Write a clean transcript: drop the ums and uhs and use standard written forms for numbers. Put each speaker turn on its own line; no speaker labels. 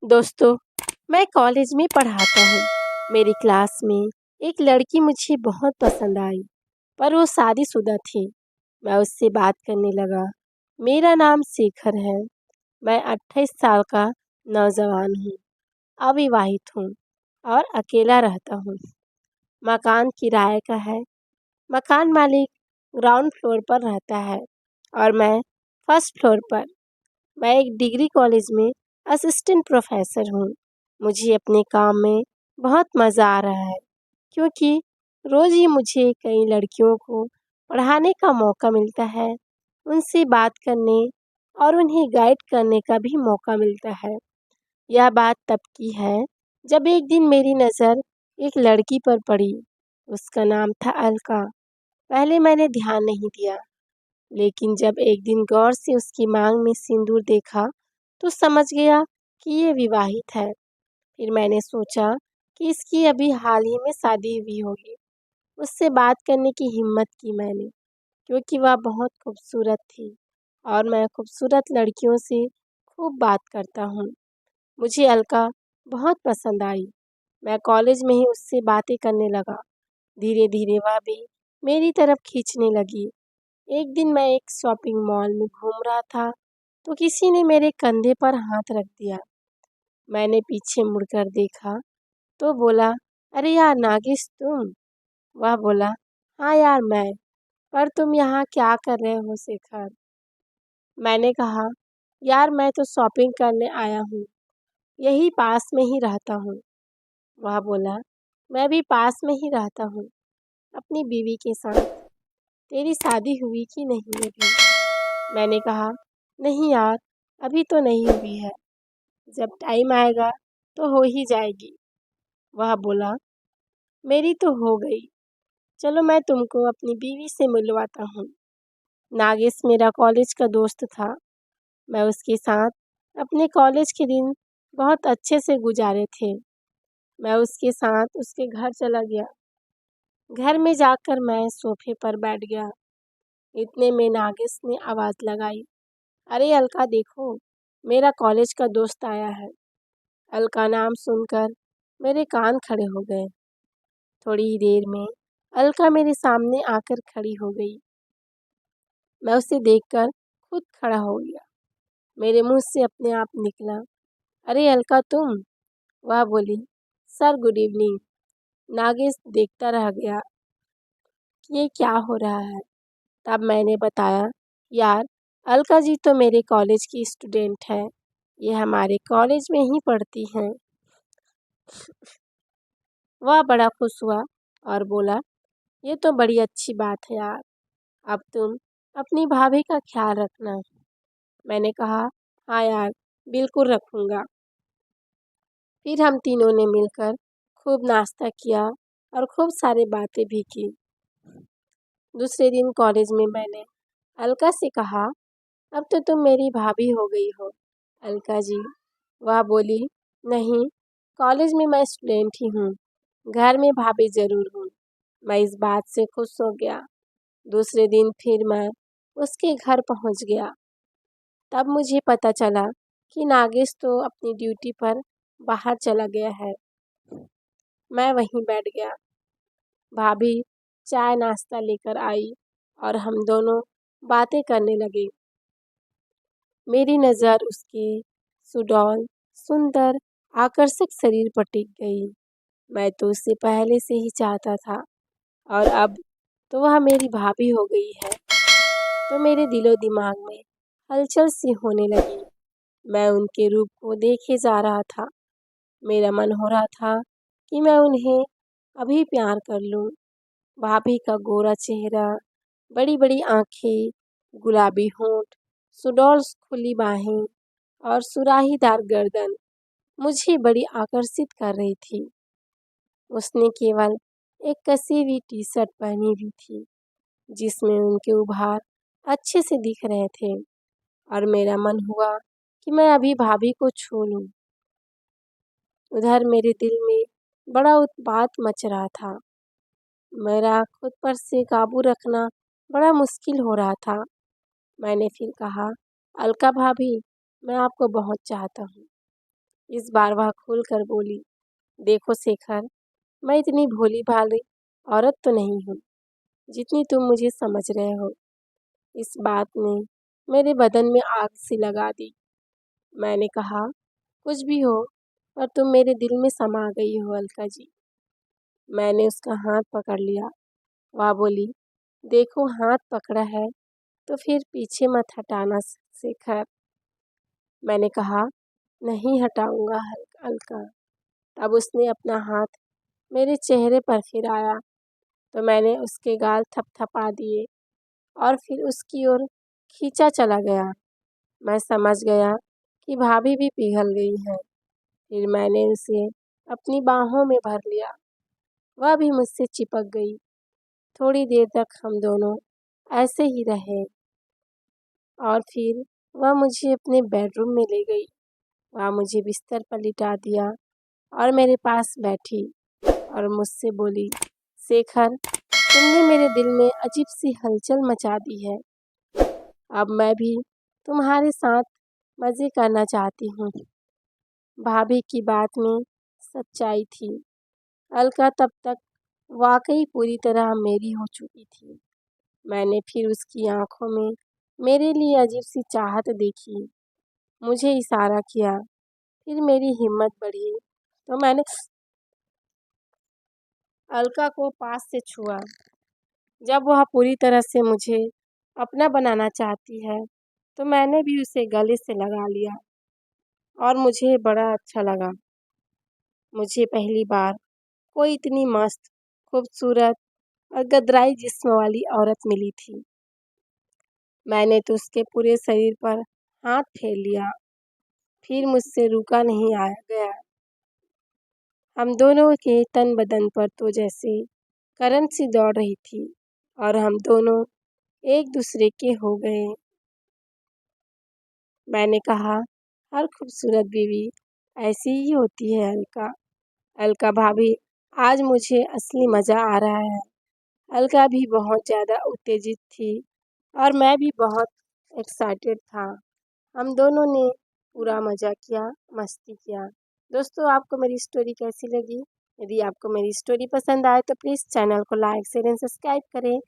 दोस्तों, मैं कॉलेज में पढ़ाता हूँ। मेरी क्लास में एक लड़की मुझे बहुत पसंद आई, पर वो शादीशुदा थी। मैं उससे बात करने लगा। मेरा नाम शेखर है। मैं 28 साल का नौजवान हूँ, अविवाहित हूँ और अकेला रहता हूँ। मकान किराए का है। मकान मालिक ग्राउंड फ्लोर पर रहता है और मैं फर्स्ट फ्लोर पर। मैं एक डिग्री कॉलेज में असिस्टेंट प्रोफेसर हूँ। मुझे अपने काम में बहुत मज़ा आ रहा है क्योंकि रोज़ ही मुझे कई लड़कियों को पढ़ाने का मौका मिलता है, उनसे बात करने और उन्हें गाइड करने का भी मौका मिलता है। यह बात तब की है जब एक दिन मेरी नज़र एक लड़की पर पड़ी। उसका नाम था अलका। पहले मैंने ध्यान नहीं दिया, लेकिन जब एक दिन गौर से उसकी मांग में सिंदूर देखा तो समझ गया कि ये विवाहित है। फिर मैंने सोचा कि इसकी अभी हाल ही में शादी हुई होगी। उससे बात करने की हिम्मत की मैंने, क्योंकि वह बहुत खूबसूरत थी और मैं खूबसूरत लड़कियों से खूब बात करता हूँ। मुझे अलका बहुत पसंद आई। मैं कॉलेज में ही उससे बातें करने लगा। धीरे धीरे वह भी मेरी तरफ खींचने लगी। एक दिन मैं एक शॉपिंग मॉल में घूम रहा था तो किसी ने मेरे कंधे पर हाथ रख दिया। मैंने पीछे मुड़कर देखा तो बोला, अरे यार नागिस तुम। वह बोला, हाँ यार मैं। पर तुम यहाँ क्या कर रहे हो शेखर? मैंने कहा, यार मैं तो शॉपिंग करने आया हूँ, यही पास में ही रहता हूँ। वह बोला, मैं भी पास में ही रहता हूँ, अपनी बीवी के साथ। तेरी शादी हुई कि नहीं अभी? मैंने कहा, नहीं यार, अभी तो नहीं हुई है, जब टाइम आएगा तो हो ही जाएगी। वह बोला, मेरी तो हो गई, चलो मैं तुमको अपनी बीवी से मिलवाता हूँ। नागेश मेरा कॉलेज का दोस्त था। मैं उसके साथ अपने कॉलेज के दिन बहुत अच्छे से गुजारे थे। मैं उसके साथ उसके घर चला गया। घर में जाकर मैं सोफे पर बैठ गया। इतने में नागेश ने आवाज़ लगाई, अरे अलका देखो, मेरा कॉलेज का दोस्त आया है। अलका नाम सुनकर मेरे कान खड़े हो गए। थोड़ी ही देर में अलका मेरे सामने आकर खड़ी हो गई। मैं उसे देखकर खुद खड़ा हो गया। मेरे मुंह से अपने आप निकला, अरे अलका तुम। वह बोली, सर गुड इवनिंग। नागेश देखता रह गया कि ये क्या हो रहा है। तब मैंने बताया, यार अलका जी तो मेरे कॉलेज की स्टूडेंट है, ये हमारे कॉलेज में ही पढ़ती हैं। वह बड़ा खुश हुआ और बोला, ये तो बड़ी अच्छी बात है यार, अब तुम अपनी भाभी का ख्याल रखना। मैंने कहा, हाँ यार, बिल्कुल रखूँगा। फिर हम तीनों ने मिलकर खूब नाश्ता किया और खूब सारी बातें भी की। दूसरे दिन कॉलेज में मैंने अलका से कहा, अब तो तुम मेरी भाभी हो गई हो अलका जी। वह बोली, नहीं, कॉलेज में मैं स्टूडेंट ही हूँ, घर में भाभी ज़रूर हूँ। मैं इस बात से खुश हो गया। दूसरे दिन फिर मैं उसके घर पहुँच गया। तब मुझे पता चला कि नागेश तो अपनी ड्यूटी पर बाहर चला गया है। मैं वहीं बैठ गया। भाभी चाय नाश्ता लेकर आई और हम दोनों बातें करने लगे। मेरी नज़र उसके सुडौल, सुंदर, आकर्षक शरीर पर टिक गई। मैं तो उसे पहले से ही चाहता था और अब तो वह मेरी भाभी हो गई है, तो मेरे दिलो दिमाग में हलचल सी होने लगी। मैं उनके रूप को देखे जा रहा था। मेरा मन हो रहा था कि मैं उन्हें अभी प्यार कर लूं। भाभी का गोरा चेहरा, बड़ी बड़ी आंखें, गुलाबी होंठ, सुडौल खुली बाहें और सुराहीदार गर्दन मुझे बड़ी आकर्षित कर रही थी। उसने केवल एक कसी हुई टी शर्ट पहनी हुई थी, जिसमें उनके उभार अच्छे से दिख रहे थे और मेरा मन हुआ कि मैं अभी भाभी को छू लूं। उधर मेरे दिल में बड़ा उत्पात मच रहा था। मेरा खुद पर से काबू रखना बड़ा मुश्किल हो रहा था। मैंने फिर कहा, अलका भाभी, मैं आपको बहुत चाहता हूँ। इस बार वह खुल कर बोली, देखो शेखर, मैं इतनी भोली भाली औरत तो नहीं हूँ जितनी तुम मुझे समझ रहे हो। इस बात ने मेरे बदन में आग सी लगा दी। मैंने कहा, कुछ भी हो, पर तुम मेरे दिल में समा गई हो अलका जी। मैंने उसका हाथ पकड़ लिया। वह बोली, देखो हाथ पकड़ा है तो फिर पीछे मत हटाना शेखर। मैंने कहा, नहीं हटाऊंगा अलका। तब उसने अपना हाथ मेरे चेहरे पर फिराया तो मैंने उसके गाल थपथपा दिए और फिर उसकी ओर खींचा चला गया। मैं समझ गया कि भाभी भी पिघल गई है। फिर मैंने उसे अपनी बाहों में भर लिया। वह भी मुझसे चिपक गई। थोड़ी देर तक हम दोनों ऐसे ही रहे और फिर वह मुझे अपने बेडरूम में ले गई। वह मुझे बिस्तर पर लिटा दिया और मेरे पास बैठी और मुझसे बोली, शेखर, तुमने मेरे दिल में अजीब सी हलचल मचा दी है। अब मैं भी तुम्हारे साथ मज़े करना चाहती हूँ। भाभी की बात में सच्चाई थी। अलका तब तक वाकई पूरी तरह मेरी हो चुकी थी। मैंने फिर उसकी आंखों में मेरे लिए अजीब सी चाहत देखी। मुझे इशारा किया। फिर मेरी हिम्मत बढ़ी तो मैंने अलका को पास से छुआ। जब वह पूरी तरह से मुझे अपना बनाना चाहती है तो मैंने भी उसे गले से लगा लिया और मुझे बड़ा अच्छा लगा। मुझे पहली बार कोई इतनी मस्त, खूबसूरत और गदराई जिस्म वाली औरत मिली थी। मैंने तो उसके पूरे शरीर पर हाथ फेर लिया। फिर मुझसे रुका नहीं आया गया। हम दोनों के तन बदन पर तो जैसे करंट सी दौड़ रही थी और हम दोनों एक दूसरे के हो गए। मैंने कहा, हर खूबसूरत बीवी ऐसी ही होती है अलका। अलका भाभी, आज मुझे असली मज़ा आ रहा है। अलका भी बहुत ज़्यादा उत्तेजित थी और मैं भी बहुत एक्साइटेड था। हम दोनों ने पूरा मज़ा किया, मस्ती किया। दोस्तों, आपको मेरी स्टोरी कैसी लगी? यदि आपको मेरी स्टोरी पसंद आए तो प्लीज़ चैनल को लाइक शेयर एंड सब्सक्राइब करें।